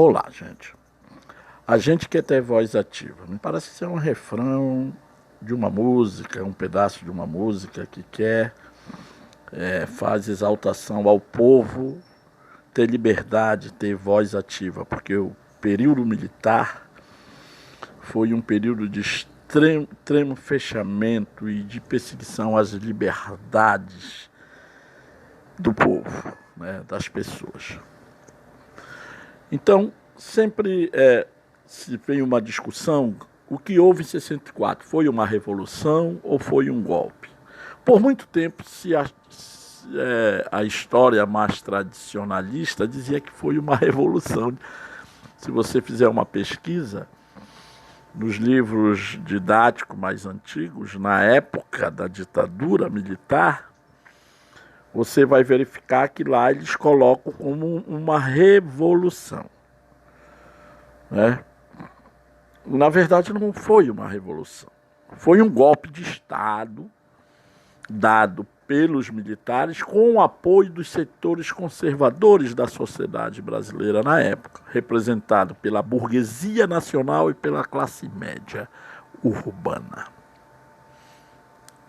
Olá, gente. A gente quer ter voz ativa. Me parece ser um refrão de uma música, um pedaço de uma música que faz exaltação ao povo ter liberdade, ter voz ativa, porque o período militar foi um período de extremo fechamento e de perseguição às liberdades do povo, né, das pessoas. Então, sempre se vem uma discussão, o que houve em 64, foi uma revolução ou foi um golpe? Por muito tempo, a história mais tradicionalista dizia que foi uma revolução. Se você fizer uma pesquisa, nos livros didáticos mais antigos, na época da ditadura militar, você vai verificar que lá eles colocam como uma revolução, né? Na verdade, não foi uma revolução. Foi um golpe de Estado dado pelos militares com o apoio dos setores conservadores da sociedade brasileira na época, representado pela burguesia nacional e pela classe média urbana,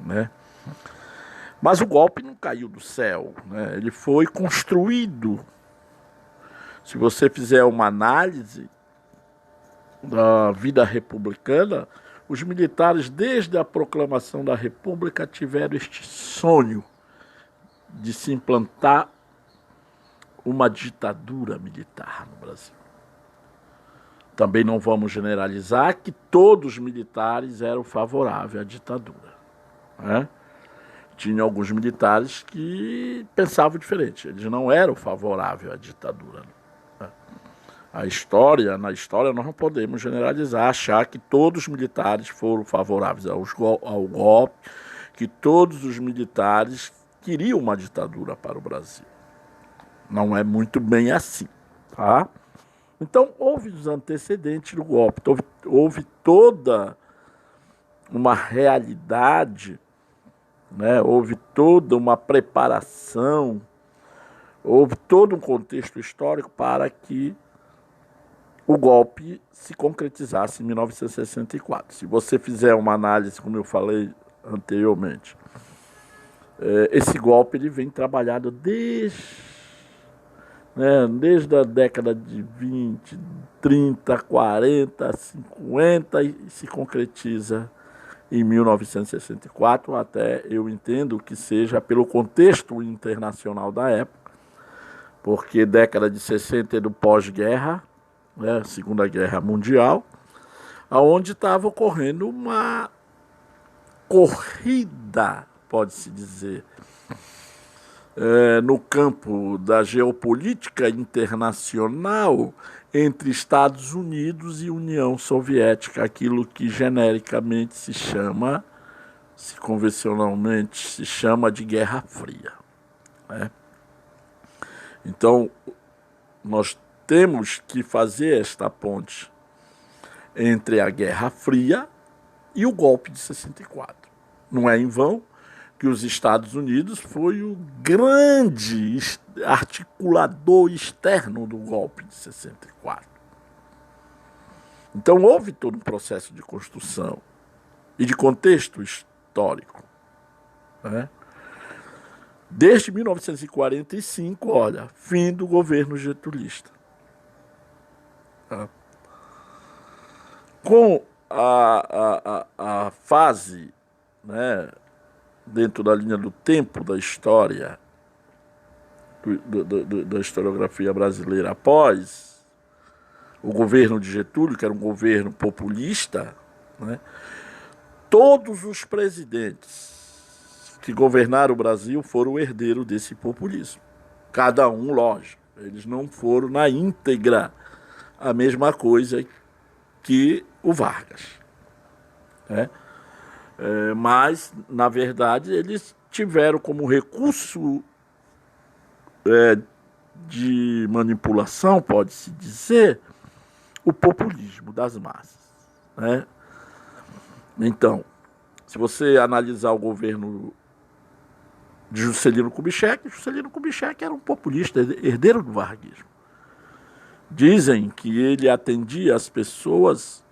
né? Mas o golpe não caiu do céu, né? Ele foi construído. Se você fizer uma análise da vida republicana, os militares, desde a proclamação da República, tiveram este sonho de se implantar uma ditadura militar no Brasil. Também não vamos generalizar que todos os militares eram favoráveis à ditadura, né? Tinha alguns militares que pensavam diferente, eles não eram favoráveis à ditadura. Na história nós não podemos generalizar, achar que todos os militares foram favoráveis ao golpe, que todos os militares queriam uma ditadura para o Brasil. Não é muito bem assim, tá? Então, houve os antecedentes do golpe, houve toda uma realidade, né? Houve toda uma preparação, houve todo um contexto histórico para que o golpe se concretizasse em 1964. Se você fizer uma análise, como eu falei anteriormente, esse golpe ele vem trabalhado desde a década de 20, 30, 40, 50 e se concretiza em 1964, até eu entendo que seja pelo contexto internacional da época, porque década de 60 é do pós-guerra, né, Segunda Guerra Mundial, onde estava ocorrendo uma corrida, pode-se dizer, no campo da geopolítica internacional entre Estados Unidos e União Soviética, aquilo que genericamente convencionalmente se chama de Guerra Fria, né? Então, nós temos que fazer esta ponte entre a Guerra Fria e o golpe de 64. Não é em vão que os Estados Unidos foi o grande articulador externo do golpe de 64. Então houve todo um processo de construção e de contexto histórico, né? Desde 1945, olha, fim do governo getulista. Com a fase, né, dentro da linha do tempo da história, da historiografia brasileira, após o governo de Getúlio, que era um governo populista, né, todos os presidentes que governaram o Brasil foram herdeiros desse populismo. Cada um, lógico, eles não foram na íntegra a mesma coisa que o Vargas, né? Mas, na verdade, eles tiveram como recurso de manipulação, pode-se dizer, o populismo das massas, né? Então, se você analisar o governo de Juscelino Kubitschek era um populista, herdeiro do varguismo. Dizem que ele atendia as pessoas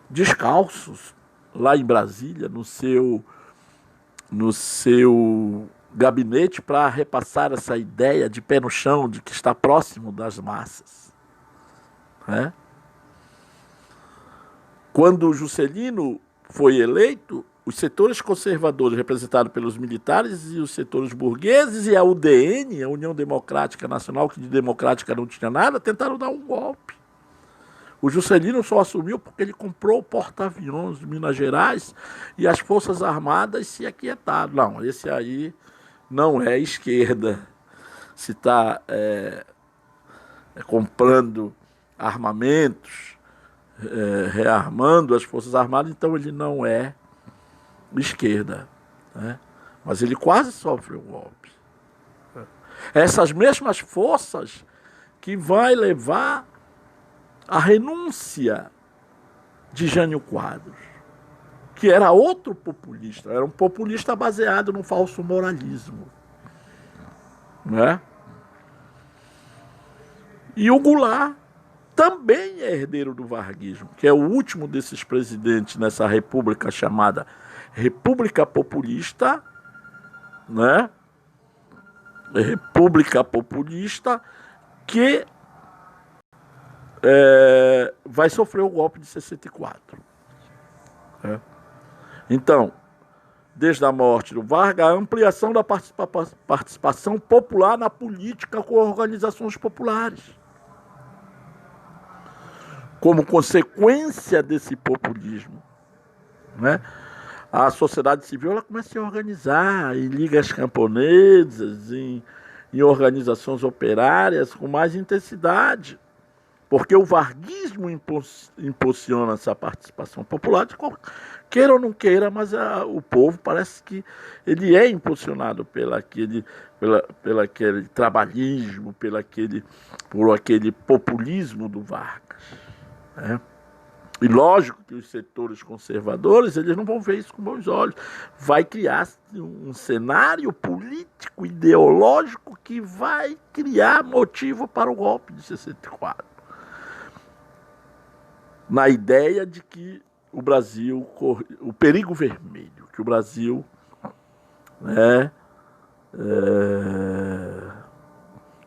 descalços lá em Brasília, no seu gabinete, para repassar essa ideia de pé no chão, de que está próximo das massas. Né? Quando o Juscelino foi eleito, os setores conservadores, representados pelos militares, e os setores burgueses, e a UDN, a União Democrática Nacional, que de democrática não tinha nada, tentaram dar um golpe. O Juscelino só assumiu porque ele comprou o porta-aviões de Minas Gerais e as Forças Armadas se aquietaram. Não, esse aí não é esquerda. Se está comprando armamentos, rearmando as Forças Armadas, então ele não é esquerda. Né? Mas ele quase sofre um golpe. Essas mesmas forças que vai levar a renúncia de Jânio Quadros, que era outro populista, era um populista baseado no falso moralismo. Né? E o Goulart também é herdeiro do varguismo, que é o último desses presidentes nessa república chamada República Populista, né? República Populista, que vai sofrer o golpe de 64. Né? Então, desde a morte do Vargas, a ampliação da participação popular na política com organizações populares. Como consequência desse populismo, né? A sociedade civil ela começa a se organizar em ligas camponesas, em organizações operárias com mais intensidade, porque o varguismo impulsiona essa participação popular, queira ou não queira, mas o povo parece que ele é impulsionado pelo aquele trabalhismo, por aquele populismo do Vargas. Né? E lógico que os setores conservadores eles não vão ver isso com bons olhos. Vai criar um cenário político, ideológico que vai criar motivo para o golpe de 64. Na ideia de que o Brasil, o perigo vermelho, que o Brasil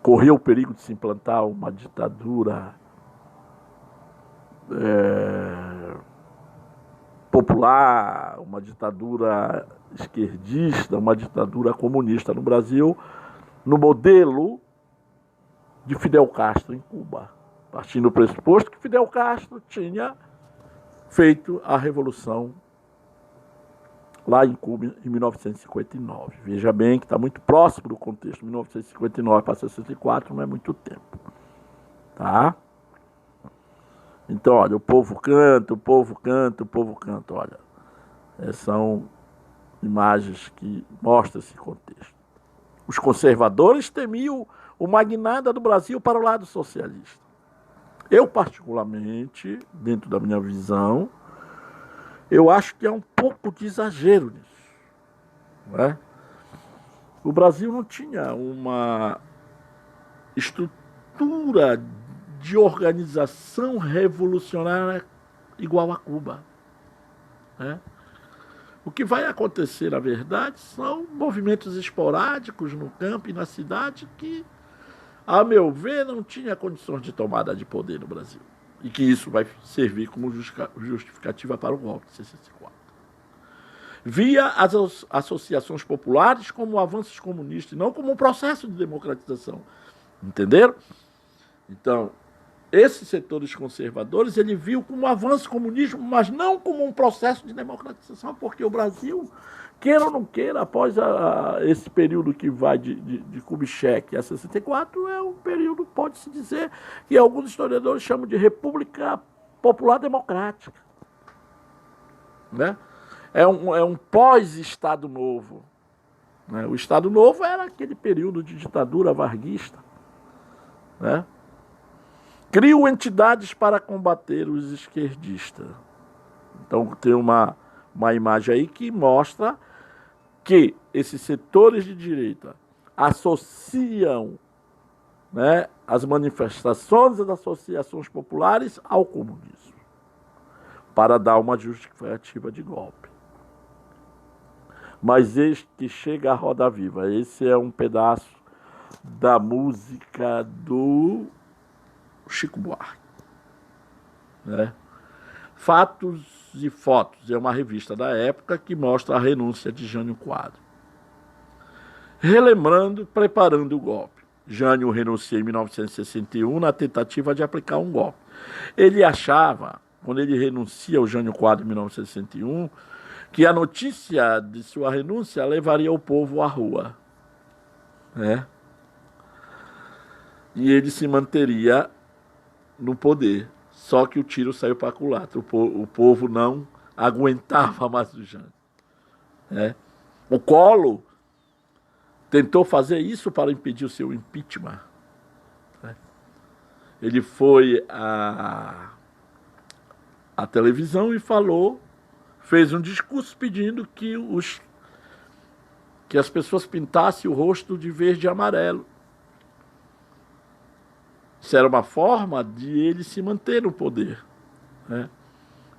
correu o perigo de se implantar uma ditadura popular, uma ditadura esquerdista, uma ditadura comunista no Brasil, no modelo de Fidel Castro em Cuba, partindo do pressuposto que Fidel Castro tinha feito a revolução lá em Cuba em 1959. Veja bem que está muito próximo do contexto de 1959 para 64, não é muito tempo. Tá? Então, olha, o povo canta, o povo canta, o povo canta. Olha, são imagens que mostram esse contexto. Os conservadores temiam o magnata do Brasil para o lado socialista. Eu, particularmente, dentro da minha visão, eu acho que é um pouco de exagero nisso. Não é? O Brasil não tinha uma estrutura de organização revolucionária igual a Cuba. Né? O que vai acontecer, na verdade, são movimentos esporádicos no campo e na cidade que, a meu ver, não tinha condições de tomada de poder no Brasil. E que isso vai servir como justificativa para o golpe de 64. Via as associações populares como avanços comunistas, e não como um processo de democratização. Entenderam? Então, esses setores conservadores, ele viu como um avanço comunismo, mas não como um processo de democratização, porque o Brasil, queira ou não queira, após esse período que vai de Kubitschek a 64, é um período, pode-se dizer, que alguns historiadores chamam de República Popular Democrática. Né? É um pós-Estado Novo. Né? O Estado Novo era aquele período de ditadura varguista. Né? Criam entidades para combater os esquerdistas. Então tem uma imagem aí que mostra que esses setores de direita associam, né, as manifestações das associações populares ao comunismo, para dar uma justificativa de golpe. Mas eis que chega a Roda Viva. Esse é um pedaço da música do Chico Buarque, né? Fatos e Fotos é uma revista da época que mostra a renúncia de Jânio Quadros. Relembrando, preparando o golpe. Jânio renuncia em 1961 na tentativa de aplicar um golpe. Ele achava, quando ele renuncia ao Jânio Quadros em 1961, que a notícia de sua renúncia levaria o povo à rua, né? E ele se manteria no poder. Só que o tiro saiu para a culatra. O povo não aguentava mais o Jânio, né? O Collor tentou fazer isso para impedir o seu impeachment, né? Ele foi à televisão e falou, fez um discurso pedindo que as pessoas pintassem o rosto de verde e amarelo. Isso era uma forma de ele se manter no poder, né?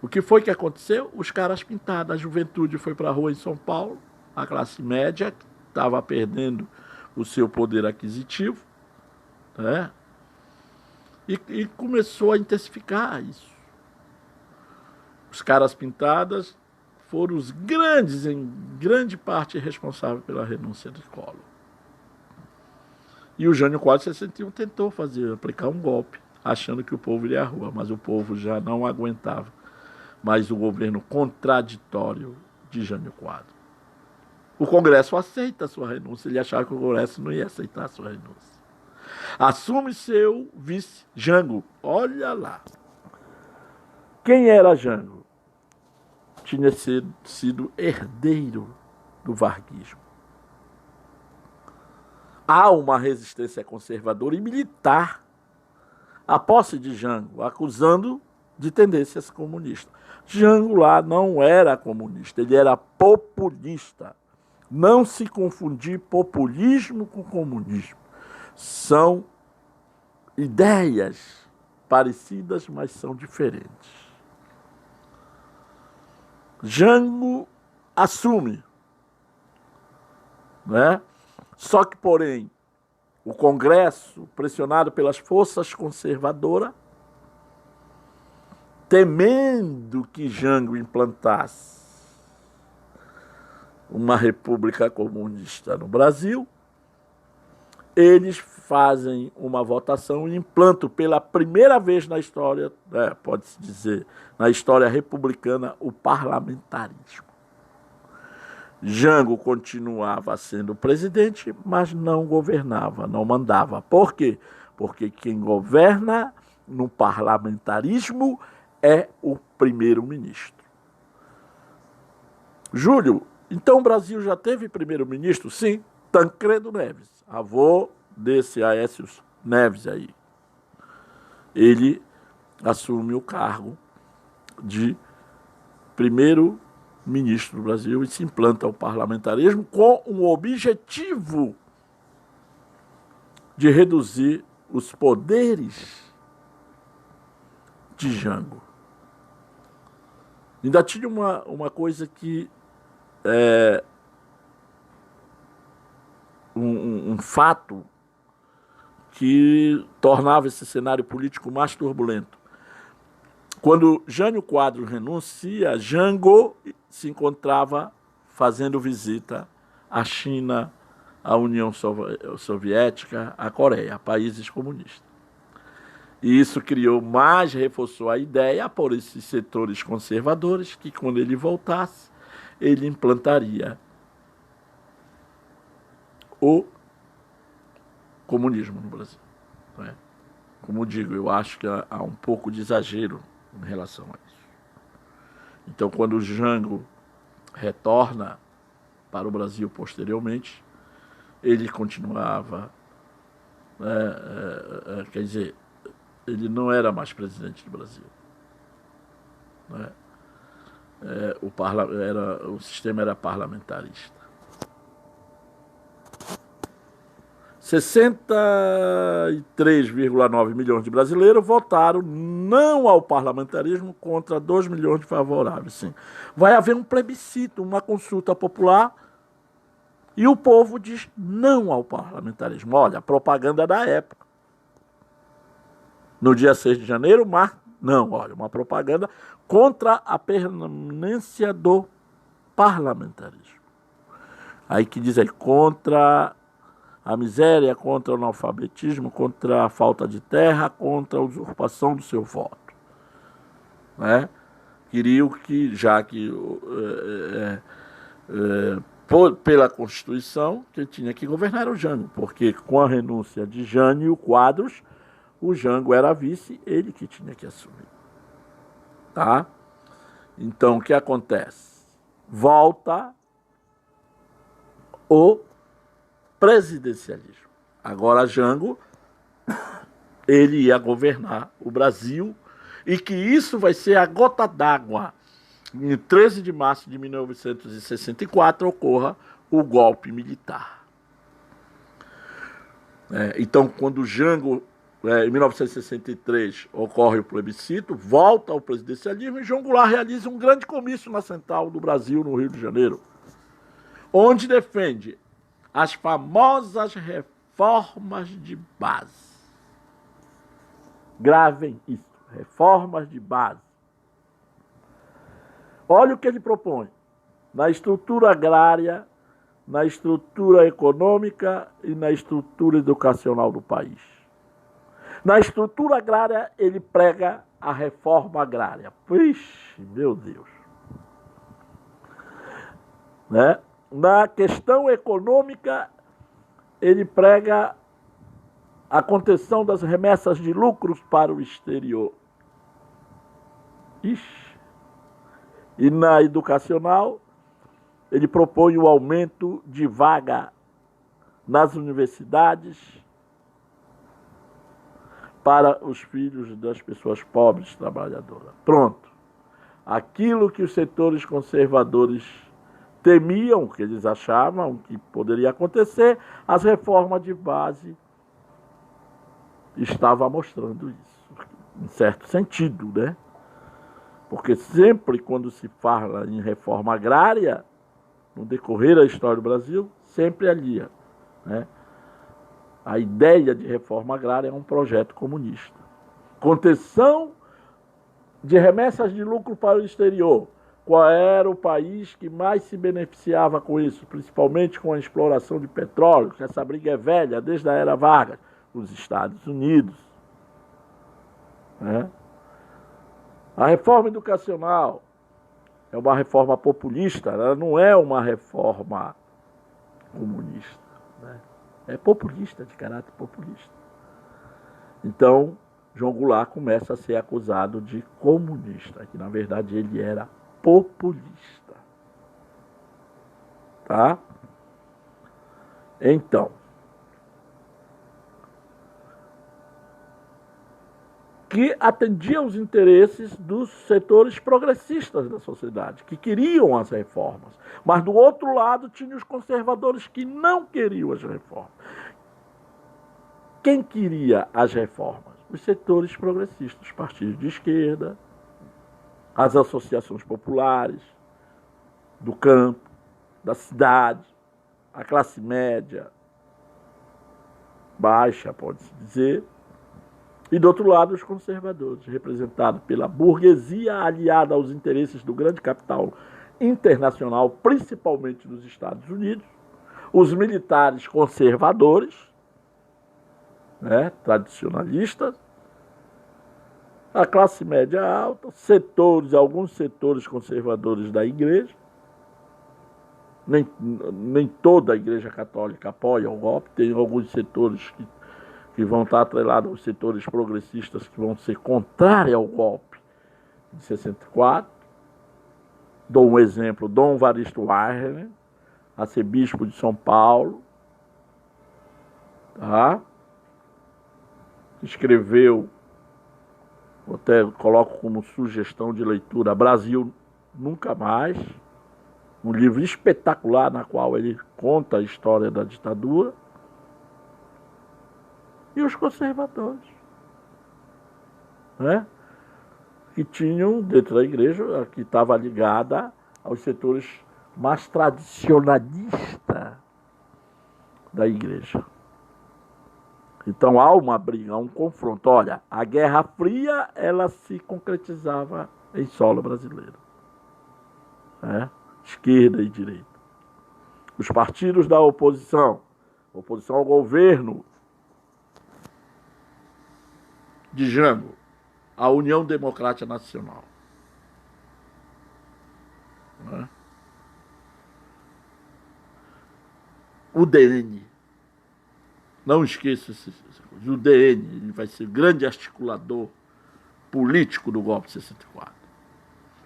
O que foi que aconteceu? Os caras pintados, a juventude foi para a rua em São Paulo, a classe média que estava perdendo o seu poder aquisitivo, né? E começou a intensificar isso. Os caras pintadas foram os grandes, em grande parte, responsáveis pela renúncia de Collor. E o Jânio Quadros, em 61, tentou aplicar um golpe, achando que o povo iria à rua, mas o povo já não aguentava mais o governo contraditório de Jânio Quadros. O Congresso aceita a sua renúncia, ele achava que o Congresso não ia aceitar a sua renúncia. Assume seu vice, Jango. Olha lá. Quem era Jango? Tinha sido herdeiro do varguismo. Há uma resistência conservadora e militar à posse de Jango, acusando de tendências comunistas. Jango lá não era comunista, ele era populista. Não se confundir populismo com comunismo. São ideias parecidas, mas são diferentes. Jango assume, né? Só que, porém, o Congresso, pressionado pelas forças conservadoras, temendo que Jango implantasse uma república comunista no Brasil, eles fazem uma votação e implantam pela primeira vez na história, pode-se dizer, na história republicana, o parlamentarismo. Jango continuava sendo presidente, mas não governava, não mandava. Por quê? Porque quem governa no parlamentarismo é o primeiro-ministro. Júlio, então o Brasil já teve primeiro-ministro? Sim, Tancredo Neves, avô desse Aécio Neves aí. Ele assume o cargo de primeiro-ministro do Brasil e se implanta o parlamentarismo com o objetivo de reduzir os poderes de Jango. Ainda tinha uma coisa que um fato que tornava esse cenário político mais turbulento. Quando Jânio Quadros renuncia, Jango se encontrava fazendo visita à China, à União Soviética, à Coreia, países comunistas. E isso reforçou a ideia por esses setores conservadores que, quando ele voltasse, ele implantaria o comunismo no Brasil, né? Como digo, eu acho que há um pouco de exagero em relação a isso. Então, quando o Jango retorna para o Brasil posteriormente, ele continuava, quer dizer, ele não era mais presidente do Brasil, né? O sistema era parlamentarista. 63,9 milhões de brasileiros votaram não ao parlamentarismo contra 2 milhões de favoráveis. Sim. Vai haver um plebiscito, uma consulta popular, e o povo diz não ao parlamentarismo. Olha, a propaganda da época. No dia 6 de janeiro, não, olha, uma propaganda contra a permanência do parlamentarismo. Aí que diz aí, contra a miséria, contra o analfabetismo, contra a falta de terra, contra a usurpação do seu voto. Né? Queriam que, já que pela Constituição, quem tinha que governar era o Jânio, porque com a renúncia de Jânio Quadros, o Jango era vice, ele que tinha que assumir. Tá? Então, o que acontece? Volta o presidencialismo. Agora, Jango, ele ia governar o Brasil e que isso vai ser a gota d'água. Em 13 de março de 1964 ocorra o golpe militar. Então, quando Jango, em 1963, ocorre o plebiscito, volta ao presidencialismo e João Goulart realiza um grande comício na Central do Brasil, no Rio de Janeiro, onde defende as famosas reformas de base. Gravem isso, reformas de base. Olha o que ele propõe. Na estrutura agrária, na estrutura econômica e na estrutura educacional do país. Na estrutura agrária, ele prega a reforma agrária. Puxa, meu Deus. Né? Na questão econômica, ele prega a contenção das remessas de lucros para o exterior. Ixi. E na educacional, ele propõe o aumento de vaga nas universidades para os filhos das pessoas pobres trabalhadoras. Pronto. Aquilo que os setores conservadores temiam, que eles achavam que poderia acontecer, as reformas de base estavam mostrando isso, em certo sentido, né? Porque sempre quando se fala em reforma agrária, no decorrer da história do Brasil, sempre alia, né? A ideia de reforma agrária é um projeto comunista. Contenção de remessas de lucro para o exterior. Qual era o país que mais se beneficiava com isso? Principalmente com a exploração de petróleo, que essa briga é velha, desde a era Vargas. Os Estados Unidos. Né? A reforma educacional é uma reforma populista, ela não é uma reforma comunista. Né? É populista, de caráter populista. Então, João Goulart começa a ser acusado de comunista, que na verdade ele era populista. Tá? Então, que atendia aos interesses dos setores progressistas da sociedade, que queriam as reformas. Mas, do outro lado, tinha os conservadores que não queriam as reformas. Quem queria as reformas? Os setores progressistas, os partidos de esquerda, as associações populares, do campo, da cidade, a classe média, baixa, pode-se dizer. E, do outro lado, os conservadores, representados pela burguesia aliada aos interesses do grande capital internacional, principalmente dos Estados Unidos, os militares conservadores, né, tradicionalistas, a classe média alta, alguns setores conservadores da igreja. Nem toda a igreja católica apoia o golpe, tem alguns setores que vão estar atrelados aos setores progressistas que vão ser contrários ao golpe de 64. Dou um exemplo, Dom Evaristo Wagner, arcebispo de São Paulo, tá? Escreveu, até coloco como sugestão de leitura, Brasil Nunca Mais, um livro espetacular na qual ele conta a história da ditadura. e os conservadores, né? Que tinham dentro da igreja, que estava ligada aos setores mais tradicionalistas da igreja. Então há uma briga, um confronto. Olha, a Guerra Fria, ela se concretizava em solo brasileiro, né? Esquerda e direita. Os partidos da oposição ao governo de Jango, a União Democrática Nacional, né? O DN, não esqueça o DN, ele vai ser grande articulador político do golpe de 64.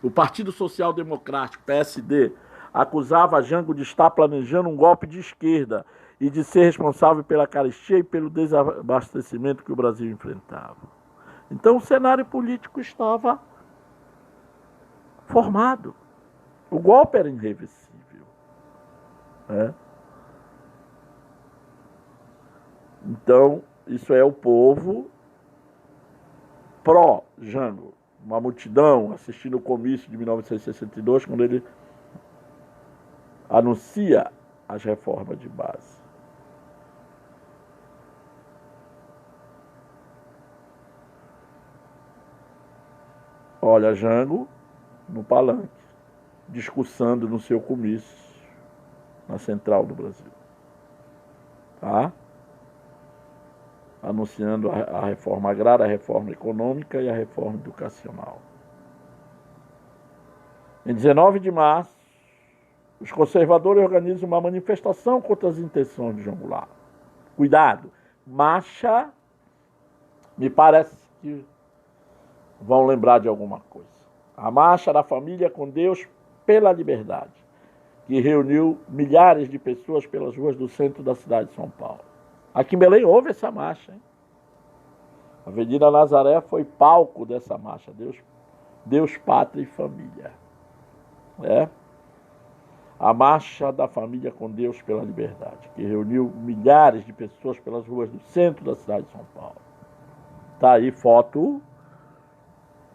O Partido Social Democrático, PSD, acusava Jango de estar planejando um golpe de esquerda e de ser responsável pela carestia e pelo desabastecimento que o Brasil enfrentava. Então o cenário político estava formado. O golpe era irreversível, né? Então, isso é o povo pró-Jango. Uma multidão assistindo o comício de 1962, quando ele anuncia as reformas de base. Olha Jango no palanque, discursando no seu comício na Central do Brasil. Tá? Anunciando a reforma agrária, a reforma econômica e a reforma educacional. Em 19 de março, os conservadores organizam uma manifestação contra as intenções de João Goulart. Cuidado, marcha, me parece que vão lembrar de alguma coisa. A Marcha da Família com Deus pela Liberdade, que reuniu milhares de pessoas pelas ruas do centro da cidade de São Paulo. Aqui em Belém houve essa marcha, hein? A Avenida Nazaré foi palco dessa marcha, Deus, Pátria e Família. É? A Marcha da Família com Deus pela Liberdade, que reuniu milhares de pessoas pelas ruas do centro da cidade de São Paulo. Está aí foto,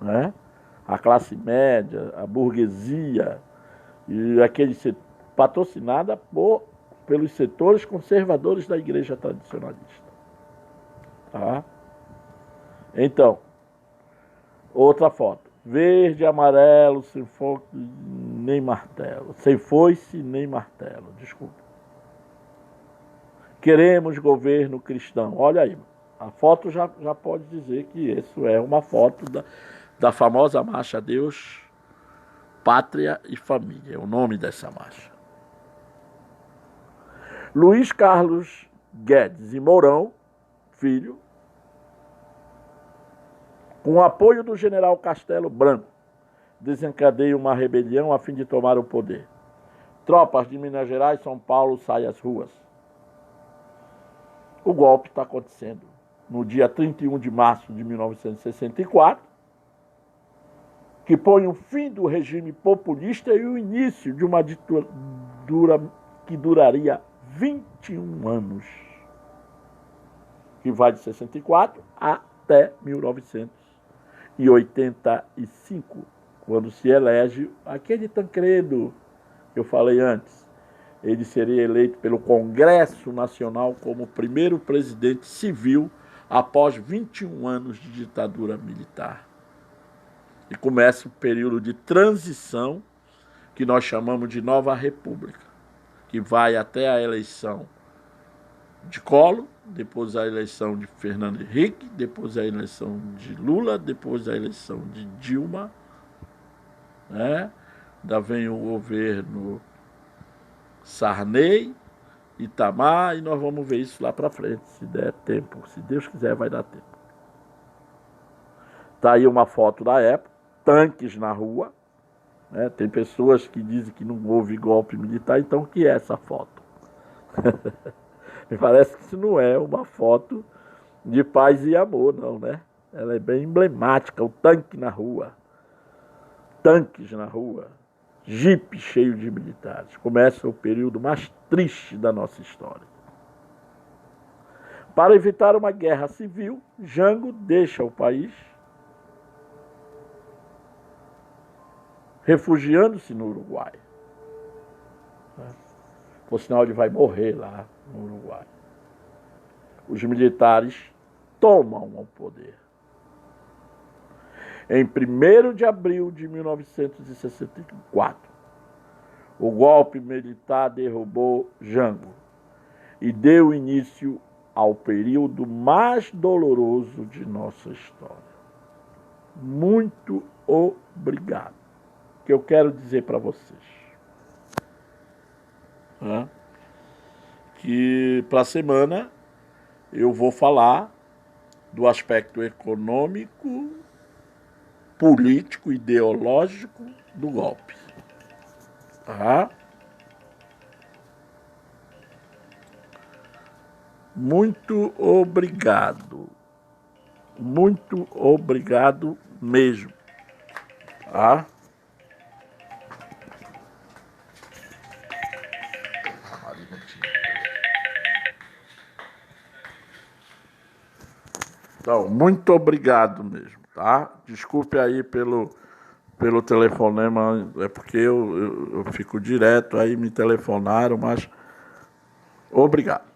né? A classe média, a burguesia, e aquele patrocinada pelos setores conservadores da igreja tradicionalista. Tá? Então, outra foto. Verde, amarelo, sem foice nem martelo. Sem foice nem martelo, desculpa. Queremos governo cristão. Olha aí, a foto já pode dizer que isso é uma foto da famosa marcha Deus, Pátria e Família. É o nome dessa marcha. Luiz Carlos Guedes e Mourão, filho, com o apoio do general Castelo Branco, desencadeia uma rebelião a fim de tomar o poder. Tropas de Minas Gerais e São Paulo saem às ruas. O golpe está acontecendo no dia 31 de março de 1964, que põe o fim do regime populista e o início de uma ditadura que duraria 21 anos, que vai de 64 até 1985, quando se elege aquele Tancredo que eu falei antes. Ele seria eleito pelo Congresso Nacional como o primeiro presidente civil após 21 anos de ditadura militar. E começa o período de transição que nós chamamos de Nova República, que vai até a eleição de Collor, depois a eleição de Fernando Henrique, depois a eleição de Lula, depois a eleição de Dilma, né? Ainda vem o governo Sarney, Itamar, e nós vamos ver isso lá para frente, se der tempo. Se Deus quiser, vai dar tempo. Está aí uma foto da época, tanques na rua, né? Tem pessoas que dizem que não houve golpe militar, então o que é essa foto? Me parece que isso não é uma foto de paz e amor, não, né? Ela é bem emblemática, o tanque na rua. Tanques na rua. Jipe cheio de militares. Começa o período mais triste da nossa história. Para evitar uma guerra civil, Jango deixa o país, refugiando-se no Uruguai. Por sinal, ele vai morrer lá no Uruguai. Os militares tomam o poder. Em 1º de abril de 1964, o golpe militar derrubou Jango e deu início ao período mais doloroso de nossa história. Muito obrigado. O que eu quero dizer para vocês, que para a semana eu vou falar do aspecto econômico, político, ideológico do golpe. Tá? Muito obrigado. Muito obrigado mesmo. Tá? Então, muito obrigado mesmo, tá? Desculpe aí pelo telefonema, é porque eu fico direto, aí me telefonaram, mas obrigado.